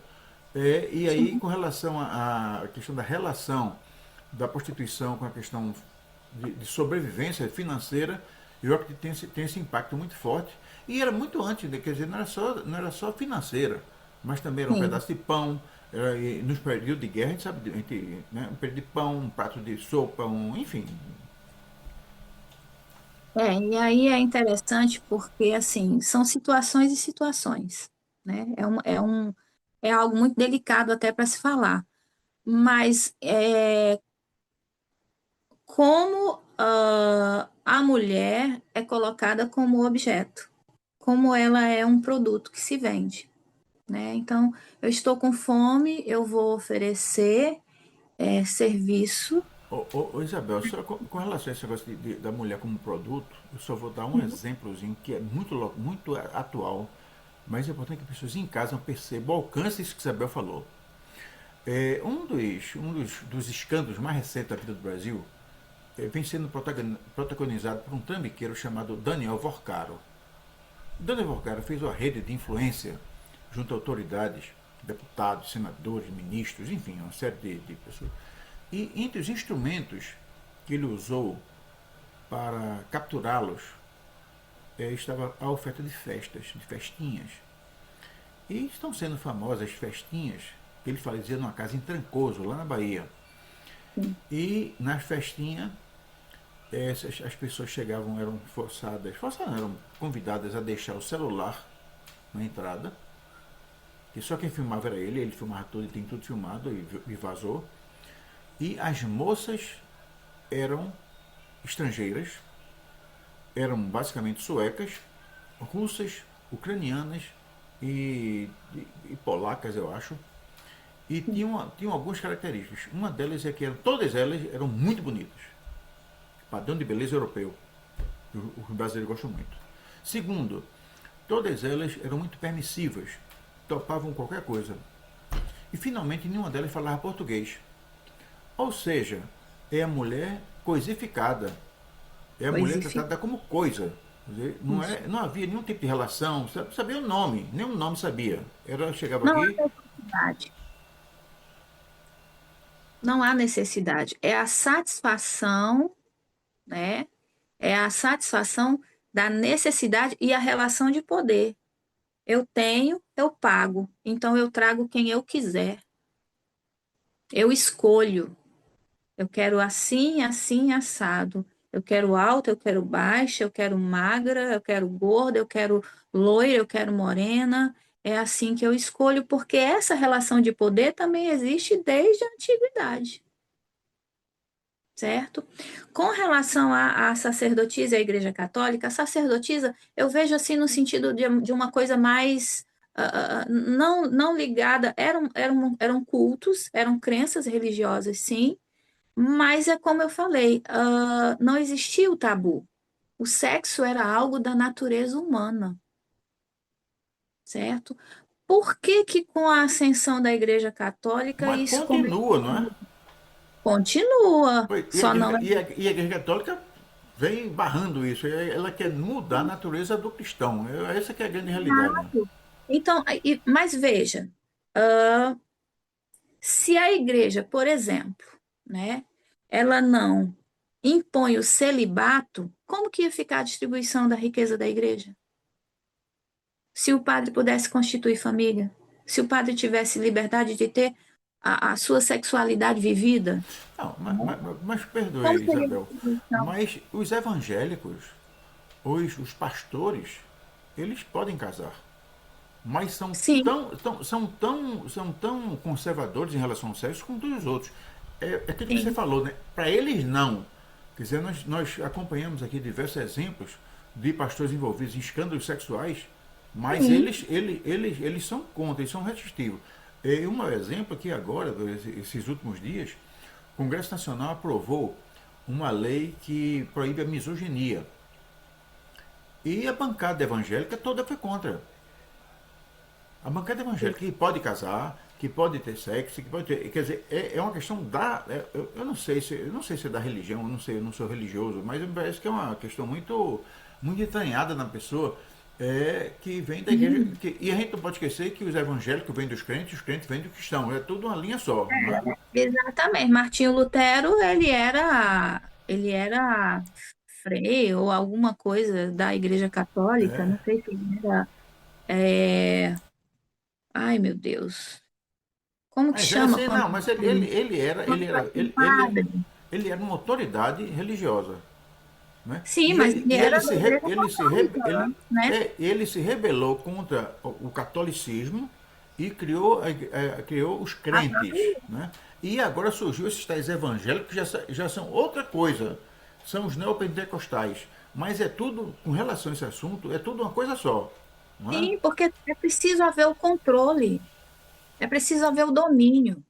E aí, sim. com relação à questão da relação da prostituição com a questão de sobrevivência financeira, eu acredito que tem esse impacto muito forte. E era muito antes, né? Quer dizer, não era só financeira, mas também era um Sim. pedaço de pão. Nos períodos de guerra, a gente sabe, né, um período de pão, um prato de sopa, enfim. E aí é interessante porque, assim, são situações e situações, né? É algo muito delicado até para se falar. Mas como a mulher é colocada como objeto, como ela é um produto que se vende, né? Então, eu estou com fome, eu vou oferecer serviço. Isabel, só com relação a esse negócio da mulher como produto, eu só vou dar um exemplozinho que é muito atual, mas é importante que as pessoas em casa percebam o alcance disso que Isabel falou. Um dos escândalos mais recentes da vida do Brasil vem sendo protagonizado por um trambiqueiro chamado Daniel Vorcaro. Daniel Vorcaro fez uma rede de influência junto a autoridades, deputados, senadores, ministros, enfim, uma série de pessoas. E entre os instrumentos que ele usou para capturá-los estava a oferta de festas, de festinhas. E estão sendo famosas festinhas que ele fazia numa casa em Trancoso, lá na Bahia. E nas festinhas, as pessoas chegavam, eram forçadas não, eram convidadas a deixar o celular na entrada, que só quem filmava era ele filmava tudo, ele tem tudo filmado e vazou. E as moças eram estrangeiras, eram basicamente suecas, russas, ucranianas e polacas, eu acho. E tinham algumas características. Uma delas é que todas elas eram muito bonitas. Padrão de beleza europeu. O brasileiro gosta muito. Segundo, todas elas eram muito permissivas. Topavam qualquer coisa. E finalmente nenhuma delas falava português. Ou seja, é a mulher coisificada. É a mulher Coisifica. tratada como coisa. Quer dizer, Isso. não havia nenhum tipo de relação. Sabia o nome, nenhum nome sabia. Chegava Não há aqui, necessidade. Não há necessidade. É a satisfação, né? É a satisfação da necessidade e a relação de poder. Eu tenho, eu pago. Então eu trago quem eu quiser. Eu escolho. Eu quero assim, assim, assado. Eu quero alta, eu quero baixa, eu quero magra, eu quero gorda, eu quero loira, eu quero morena. É assim que eu escolho, porque essa relação de poder também existe desde a antiguidade, certo? Com relação à sacerdotisa e à Igreja Católica, a sacerdotisa eu vejo assim no sentido de uma coisa mais não ligada, eram cultos, eram crenças religiosas, sim, mas é como eu falei, não existia o tabu. O sexo era algo da natureza humana, certo? Por que que com a ascensão da Igreja Católica Mas isso continua, não é? continua? Pois, Só não é e a Igreja Católica vem barrando isso. Ela quer mudar a natureza do cristão. Essa que é a grande realidade. exato. Então, mas veja, se a igreja, por exemplo, né, ela não impõe o celibato, como que ia ficar a distribuição da riqueza da igreja? Se o padre pudesse constituir família, se o padre tivesse liberdade de ter a sua sexualidade vivida, Não, mas como perdoe, seria a Isabel, distribuição? mas os evangélicos, os pastores, eles podem casar, mas Sim, são tão conservadores em relação ao sexo como todos os outros. É aquilo que você sim, falou, né? Para eles não. Quer dizer, nós acompanhamos aqui diversos exemplos de pastores envolvidos em escândalos sexuais, mas sim. eles são contra, eles são restritivos. E um exemplo aqui agora, esses últimos dias, o Congresso Nacional aprovou uma lei que proíbe a misoginia. E a bancada evangélica toda foi contra. A bancada evangélica que pode casar, que pode ter sexo, que pode ter. Quer dizer, é uma questão da. Eu não sei se é da religião, eu não sei, eu não sou religioso, mas me parece que é uma questão muito entranhada na pessoa, que vem da igreja. E a gente não pode esquecer que os evangélicos vêm dos crentes, os crentes vêm do cristão. É tudo uma linha só, não é? Exatamente. Martinho Lutero, ele era frei ou alguma coisa da Igreja Católica, É. não sei se ele era, é, ai meu Deus, como que Mas é chama assim, quando não, mas um padre? ele era uma autoridade religiosa. Né? Sim, mas ele era da Igreja Católica antes, né? ele se rebelou contra o catolicismo e criou os A crentes. própria Né? E agora surgiu esses tais evangélicos que já são outra coisa. São os neopentecostais. Mas é tudo, com relação a esse assunto, é tudo uma coisa só. Não é? sim, porque é preciso haver o controle, é preciso haver o domínio.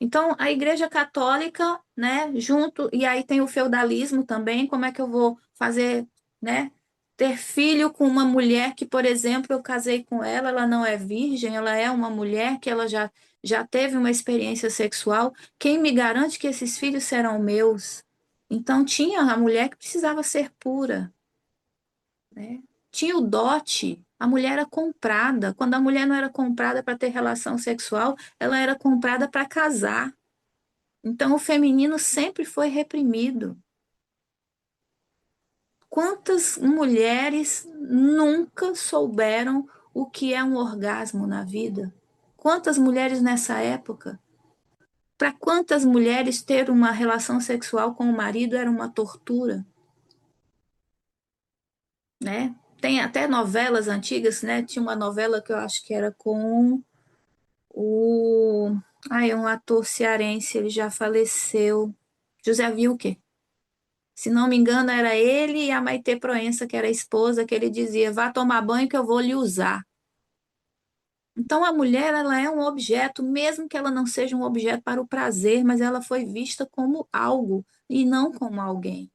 Então, a Igreja Católica, né, junto, e aí tem o feudalismo também, como é que eu vou fazer, né, ter filho com uma mulher que, por exemplo, eu casei com ela, ela não é virgem, ela é uma mulher que ela já teve uma experiência sexual, quem me garante que esses filhos serão meus? Então, tinha a mulher que precisava ser pura, né? Tinha o dote, a mulher era comprada. Quando a mulher não era comprada para ter relação sexual, ela era comprada para casar. Então, o feminino sempre foi reprimido. Quantas mulheres nunca souberam o que é um orgasmo na vida? Quantas mulheres nessa época? Para quantas mulheres ter uma relação sexual com o marido era uma tortura, né? Tem até novelas antigas, né? Tinha uma novela que eu acho que era com o... Ai, um ator cearense, ele já faleceu. José Wilker. Se não me engano, era ele e a Maitê Proença, que era a esposa, que ele dizia: vá tomar banho que eu vou lhe usar. Então, a mulher, ela é um objeto, mesmo que ela não seja um objeto para o prazer, mas ela foi vista como algo e não como alguém.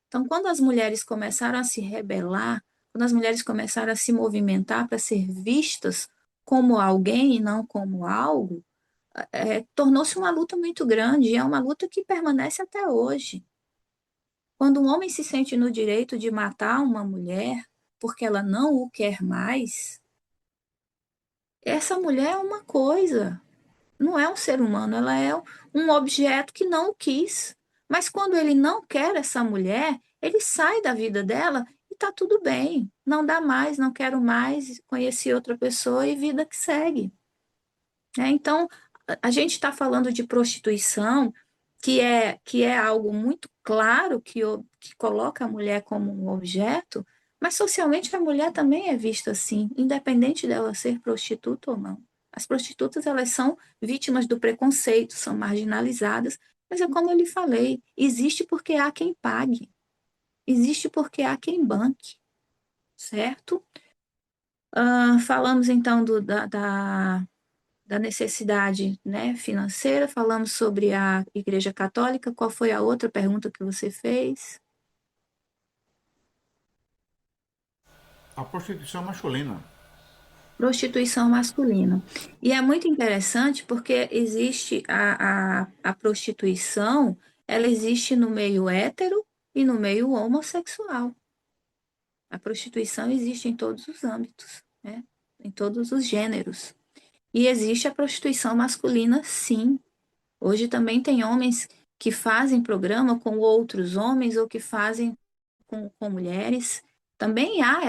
Então, quando as mulheres começaram a se rebelar, quando as mulheres começaram a se movimentar para ser vistas como alguém e não como algo, tornou-se uma luta muito grande, e é uma luta que permanece até hoje. Quando um homem se sente no direito de matar uma mulher porque ela não o quer mais, essa mulher é uma coisa. Não é um ser humano, ela é um objeto que não o quis. Mas quando ele não quer essa mulher, ele sai da vida dela e tá tudo bem. Não dá mais, não quero mais, conheci outra pessoa e vida que segue. Então, a gente está falando de prostituição, que é algo muito claro que coloca a mulher como um objeto, mas socialmente a mulher também é vista assim, independente dela ser prostituta ou não. As prostitutas, elas são vítimas do preconceito, são marginalizadas, mas é como eu lhe falei, existe porque há quem pague, existe porque há quem banque, certo? Falamos então da necessidade, né, financeira, falamos sobre a Igreja Católica. Qual foi a outra pergunta que você fez? A prostituição masculina. Prostituição masculina. E é muito interessante porque existe a prostituição, ela existe no meio hétero e no meio homossexual. A prostituição existe em todos os âmbitos, né? Em todos os gêneros. E existe a prostituição masculina, sim. Hoje também tem homens que fazem programa com outros homens ou que fazem com mulheres. Também há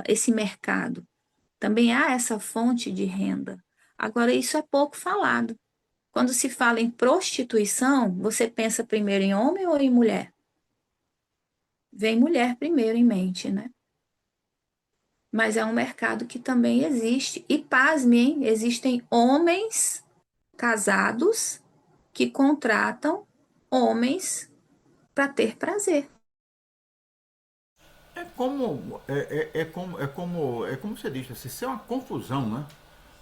esse mercado, também há essa fonte de renda. Agora, isso é pouco falado. Quando se fala em prostituição, você pensa primeiro em homem ou em mulher? Vem mulher primeiro em mente, né? Mas é um mercado que também existe. E pasmem, existem homens casados que contratam homens para ter prazer. É como você disse, assim, isso é uma confusão,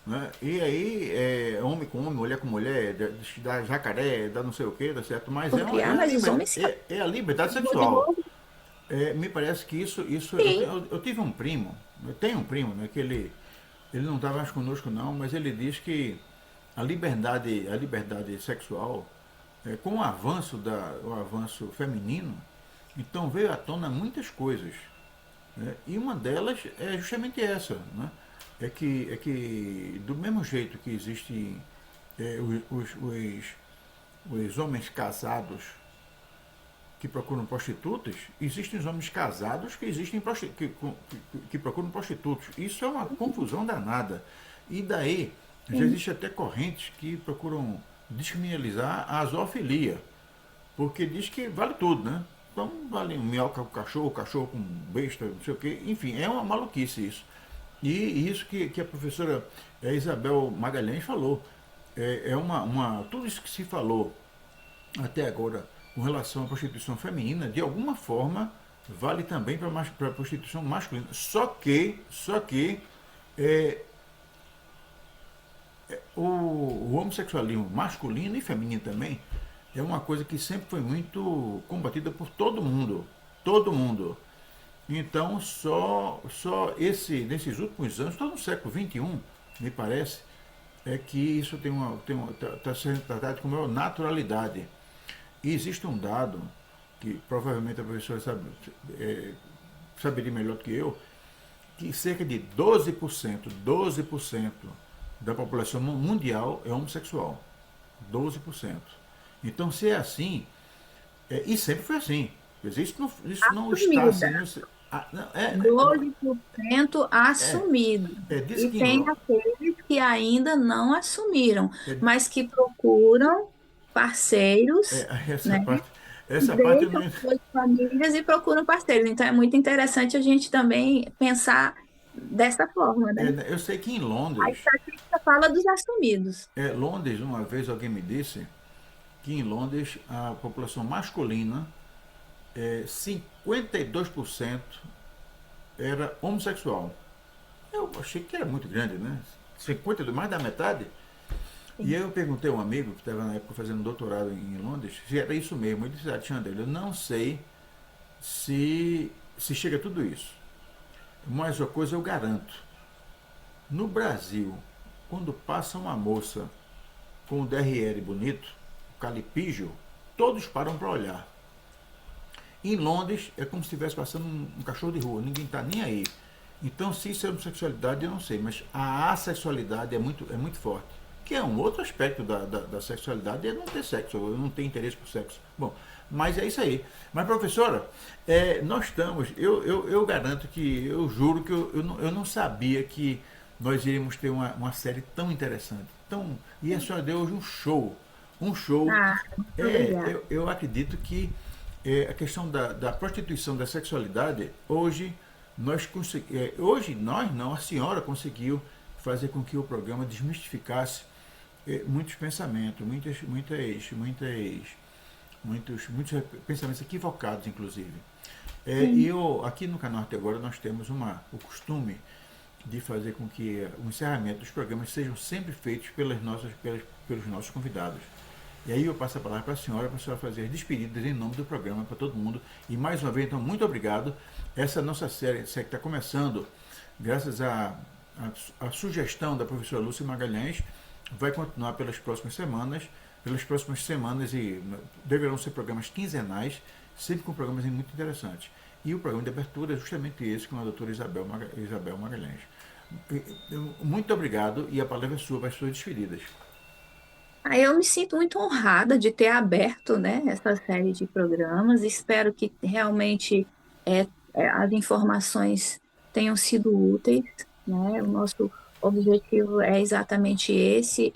né? E aí, homem com homem, mulher com mulher, dá jacaré, dá não sei o que, dá certo? Mas é, Porque, uma, é, a, mas os liber, homens se é a liberdade de sexual. novo, Me parece que isso sim. eu tive um primo, eu tenho um primo, né, que ele não estava mais conosco não, mas ele diz que a liberdade sexual, com o avanço feminino, então veio à tona muitas coisas, né? E uma delas é justamente essa, né? É que do mesmo jeito que existem os homens casados que procuram prostitutas, existem os homens casados que que procuram prostitutos. Isso é uma confusão danada. E daí já Sim. existe até correntes que procuram descriminalizar a zoofilia, porque diz que vale tudo, né? Então vale um minhoca com cachorro, cachorro com besta, não sei o quê. Enfim, é uma maluquice isso. E isso que a professora Isabel Magalhães falou. Tudo isso que se falou até agora com relação à prostituição feminina, de alguma forma, vale também para a prostituição masculina. Só que é, o homossexualismo masculino e feminino também é uma coisa que sempre foi muito combatida por todo mundo. Todo mundo. Então, nesses últimos anos, todo no século XXI, me parece, é que isso está sendo tratado com maior naturalidade. E existe um dado que provavelmente a professora saberia melhor do que eu, que cerca de 12% da população mundial é homossexual. 12%. Então, se é assim, e sempre foi assim. Isso não está Assumida. sendo. Não, 12% assumido. diz E que tem aqueles que ainda não assumiram, mas que procuram parceiros, essa né? parte, Que essa parte eu deixam não. suas famílias e procuram parceiros. Então é muito interessante a gente também pensar dessa forma, né? Eu sei que em A Londres, estatística fala dos assumidos. Londres, uma vez alguém me disse que em Londres a população masculina, 52% era homossexual. Eu achei que era muito grande, né? 52, mais da metade. E Sim. aí eu perguntei a um amigo que estava na época fazendo doutorado em Londres se era isso mesmo. Ele disse, Alexandre, eu não sei se chega a tudo isso. Mas uma coisa eu garanto. No Brasil, quando passa uma moça com o DRL bonito, o calipígio, todos param para olhar. Em Londres é como se estivesse passando um cachorro de rua, ninguém está nem aí. Então, se isso é homossexualidade, eu não sei, mas a assexualidade é muito forte. que é um outro aspecto da sexualidade, é não ter sexo, não ter interesse por sexo. Bom, mas é isso aí. Mas, professora, nós estamos, eu garanto que, eu juro que eu não sabia que nós iríamos ter uma série tão interessante. Tão, e a senhora deu hoje um show. Um show. Ah, muito obrigada. Eu acredito que a questão da prostituição, da sexualidade, hoje nós não, a senhora conseguiu fazer com que o programa desmistificasse muitos pensamentos, muitos pensamentos equivocados, inclusive. E Sim. aqui no Canal Arte Agora nós temos o costume de fazer com que o encerramento dos programas sejam sempre feitos pelos nossos convidados. E aí eu passo a palavra para a senhora fazer as despedidas em nome do programa para todo mundo. E mais uma vez, então, muito obrigado. Essa nossa série que está começando, graças à sugestão da professora Lúcia Magalhães, vai continuar pelas próximas semanas. E deverão ser programas quinzenais, sempre com programas muito interessantes. E o programa de abertura é justamente esse com a doutora Isabel Magalhães. Muito obrigado e a palavra é sua para as suas despedidas. Aí eu me sinto muito honrada de ter aberto, né, essa série de programas. Espero que realmente as informações tenham sido úteis, né? O nosso objetivo é exatamente esse.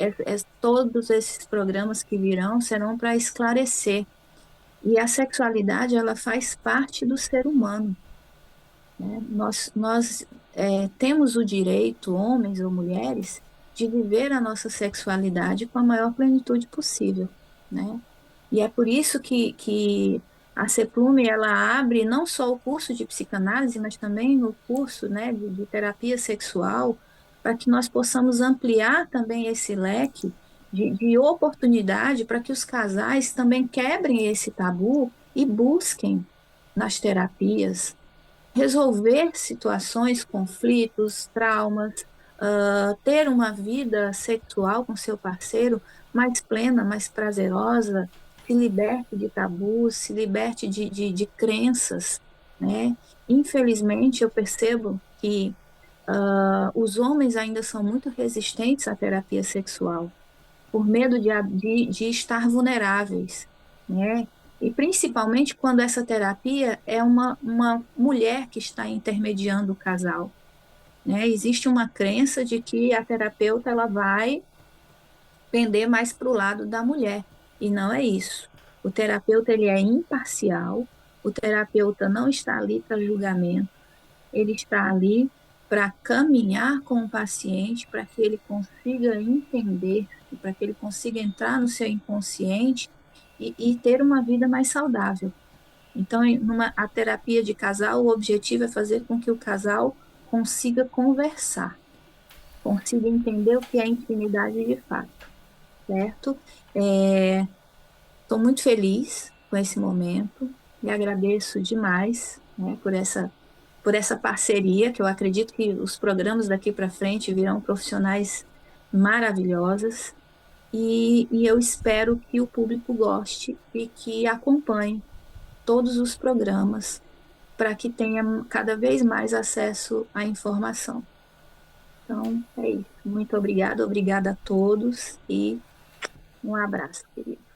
Todos esses programas que virão serão para esclarecer. E a sexualidade, ela faz parte do ser humano, né? Nós temos o direito, homens ou mulheres, de viver a nossa sexualidade com a maior plenitude possível, né? E é por isso que a CEPLUME, ela abre não só o curso de psicanálise, mas também o curso, né, de terapia sexual, para que nós possamos ampliar também esse leque de oportunidade para que os casais também quebrem esse tabu e busquem nas terapias resolver situações, conflitos, traumas, ter uma vida sexual com seu parceiro mais plena, mais prazerosa, se liberte de tabus, se liberte de crenças, né? Infelizmente, eu percebo que os homens ainda são muito resistentes à terapia sexual por medo de estar vulneráveis, né? E principalmente quando essa terapia é uma mulher que está intermediando o casal, né? Existe uma crença de que a terapeuta ela vai pender mais para o lado da mulher, e não é isso. O terapeuta ele é imparcial, o terapeuta não está ali para julgamento, ele está ali para caminhar com o paciente, para que ele consiga entender, para que ele consiga entrar no seu inconsciente e ter uma vida mais saudável. Então, a terapia de casal, o objetivo é fazer com que o casal consiga conversar, consiga entender o que é intimidade de fato, certo? Estou muito feliz com esse momento e agradeço demais, né, por essa parceria, que eu acredito que os programas daqui para frente virão profissionais maravilhosas e eu espero que o público goste e que acompanhe todos os programas para que tenha cada vez mais acesso à informação. Então, é isso. Muito obrigada, obrigada a todos e um abraço, querido.